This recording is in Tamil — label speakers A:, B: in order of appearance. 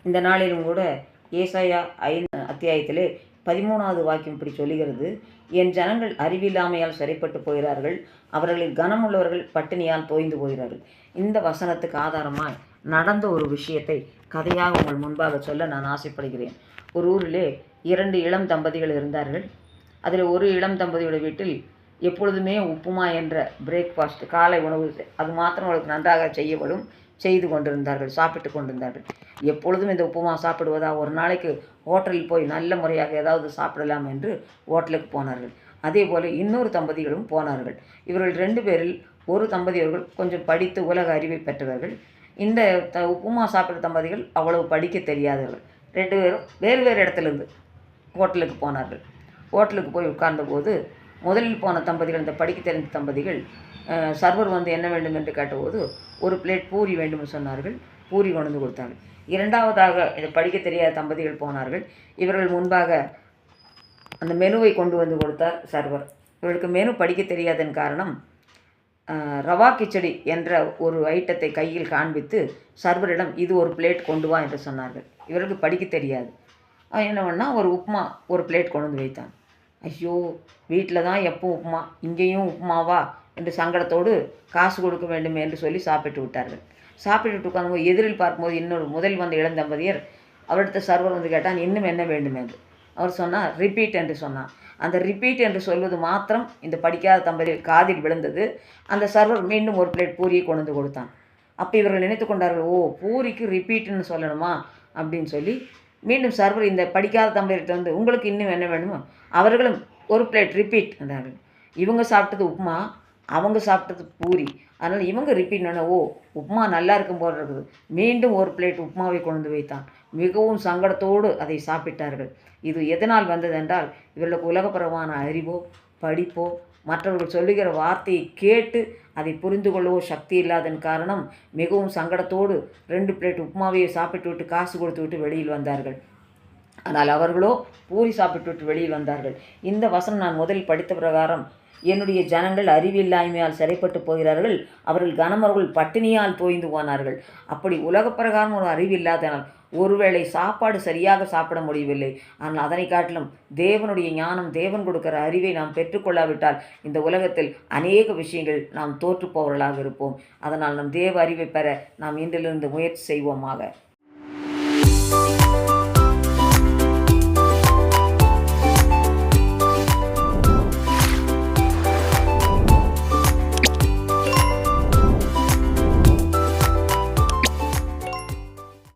A: இந்த நாளிலும் கூட ஏசாயா 5 அத்தியாயத்திலே 13வது வாக்கியம் இப்படி சொல்லுகிறது, என் ஜனங்கள் அறிவில்லாமையால் சிறைப்பட்டு போகிறார்கள், அவர்களில் கனமுள்ளவர்கள் பட்டினியால் தோய்ந்து போகிறார்கள். இந்த வசனத்துக்கு ஆதாரமாய் நடந்த ஒரு விஷயத்தை கதையாக உங்கள் முன்பாக சொல்ல நான் ஆசைப்படுகிறேன். ஒரு ஊரிலே 2 இளம் தம்பதிகள் இருந்தார்கள். அதில் ஒரு இளம் தம்பதியோட வீட்டில் எப்பொழுதுமே உப்புமா என்ற பிரேக்ஃபாஸ்ட் காலை உணவு அது மாத்திரம் அவர்களுக்கு நன்றாக செய்து கொண்டிருந்தார்கள், சாப்பிட்டு கொண்டிருந்தார்கள். எப்பொழுதும் இந்த உப்புமா சாப்பிடுவதா, ஒரு நாளைக்கு ஹோட்டலில் போய் நல்ல முறையாக ஏதாவது சாப்பிடலாம் என்று ஹோட்டலுக்கு போனார்கள். அதே போல் இன்னொரு தம்பதிகளும் போனார்கள். இவர்கள் 2 பேரில் ஒரு தம்பதியவர்கள் கொஞ்சம் படித்து உலக அறிவை பெற்றவர்கள். இந்த உப்புமா சாப்பிட்ற தம்பதிகள் அவ்வளவு படிக்க தெரியாதவர்கள். 2 பேரும் வேறு வேறு இடத்துலேருந்து ஹோட்டலுக்கு போனார்கள். ஹோட்டலுக்கு போய் உட்கார்ந்தபோது முதலில் போன தம்பதிகள், இந்த படிக்க தெரிந்த தம்பதிகள், சர்வர் வந்து என்ன வேண்டும் என்று கேட்டபோது ஒரு பிளேட் பூரி வேண்டும் சொன்னார்கள். பூரி கொண்டு வந்து கொடுத்தார்கள். இரண்டாவதாக இந்த படிக்க தெரியாத தம்பதிகள் போனார்கள். இவர்கள் முன்பாக அந்த மெனுவை கொண்டு வந்து கொடுத்தார் சர்வர். இவர்களுக்கு மெனு படிக்க தெரியாதன் காரணம் ரவா கிச்சடி என்ற ஒரு ஐட்டத்தை கையில் காண்பித்து சர்வரிடம் இது ஒரு பிளேட் கொண்டு வா என்று சொன்னார்கள். இவர்களுக்கு படிக்க தெரியாது. என்ன பண்ணால் ஒரு உப்புமா ஒரு பிளேட் கொண்டு வந்து வைத்தான். ஐயோ, வீட்டில் தான் எப்போ உப்புமா, இங்கேயும் உப்புமாவா என்று சங்கடத்தோடு காசு கொடுக்க வேண்டும் என்று சொல்லி சாப்பிட்டு விட்டார்கள். சாப்பிட்டு உட்கார்ந்து எதிரில் பார்க்கும்போது இன்னொரு முதல் வந்த இளந்தம்பதியர் அவரிடத்த சர்வர் வந்து கேட்டான், இன்னும் என்ன வேண்டும் என்று. அவர் சொன்னார் ரிப்பீட் என்று சொன்னார். அந்த ரிப்பீட் என்று சொல்வது மாத்திரம் இந்த படிக்காத தம்பதியர் காதில் விழுந்தது. அந்த சர்வர் மீண்டும் ஒரு பிளேட் பூரியை கொண்டு வந்து கொடுத்தான். அப்போ இவர்கள் நினைத்து கொண்டார்கள், ஓ, பூரிக்கு ரிப்பீட்டுன்னு சொல்லணுமா அப்படின்னு சொல்லி மீண்டும் சர்வர் இந்த படிக்காத தம்பதியர்கிட்ட வந்து உங்களுக்கு இன்னும் என்ன வேணுமோ, அவர்களும் ஒரு பிளேட் ரிப்பீட் என்றார்கள். இவங்க சாப்பிட்டது உப்புமா, அவங்க சாப்பிட்டது பூரி. அதனால் இவங்க ரிப்பீட் பண்ண, ஓ, உப்புமா நல்லா இருக்கும் போல் இருக்குது. மீண்டும் ஒரு பிளேட் உப்புமாவை கொண்டு வைத்தான். மிகவும் சங்கடத்தோடு அதை சாப்பிட்டார்கள். இது எதனால் வந்ததென்றால் இவர்களுக்கு உலகப்பரமான அறிவோ படிப்போ மற்றவர்கள் சொல்லுகிற வார்த்தையை கேட்டு அதை புரிந்து கொள்ளவோ சக்தி இல்லாதன் காரணம் மிகவும் சங்கடத்தோடு 2 பிளேட் உப்புமாவையை சாப்பிட்டு விட்டு காசு கொடுத்து விட்டு வெளியில் வந்தார்கள். ஆனால் அவர்களோ பூரி சாப்பிட்டு விட்டு வெளியில் வந்தார்கள். இந்த வசனம் நான் முதலில் படித்த பிரகாரம், என்னுடைய ஜனங்கள் அறிவில்லாய்மையால் சிறைப்பட்டு போகிறார்கள், அவர்கள் கனமர்கள் பட்டினியால் தோய்ந்து போனார்கள். அப்படி உலகப்பிரகாரம் ஒரு அறிவில்லாதனால் ஒருவேளை சாப்பாடு சரியாக சாப்பிட முடியவில்லை. ஆனால் அதனை காட்டிலும் தேவனுடைய ஞானம், தேவன் கொடுக்கிற அறிவை நாம் பெற்றுக்கொள்ளாவிட்டால் இந்த உலகத்தில் அநேக விஷயங்கள் நாம் தோற்று போவர்களாக இருப்போம். அதனால் நம் தேவ அறிவை பெற நாம் இன்றிலிருந்து முயற்சி செய்வோமாக.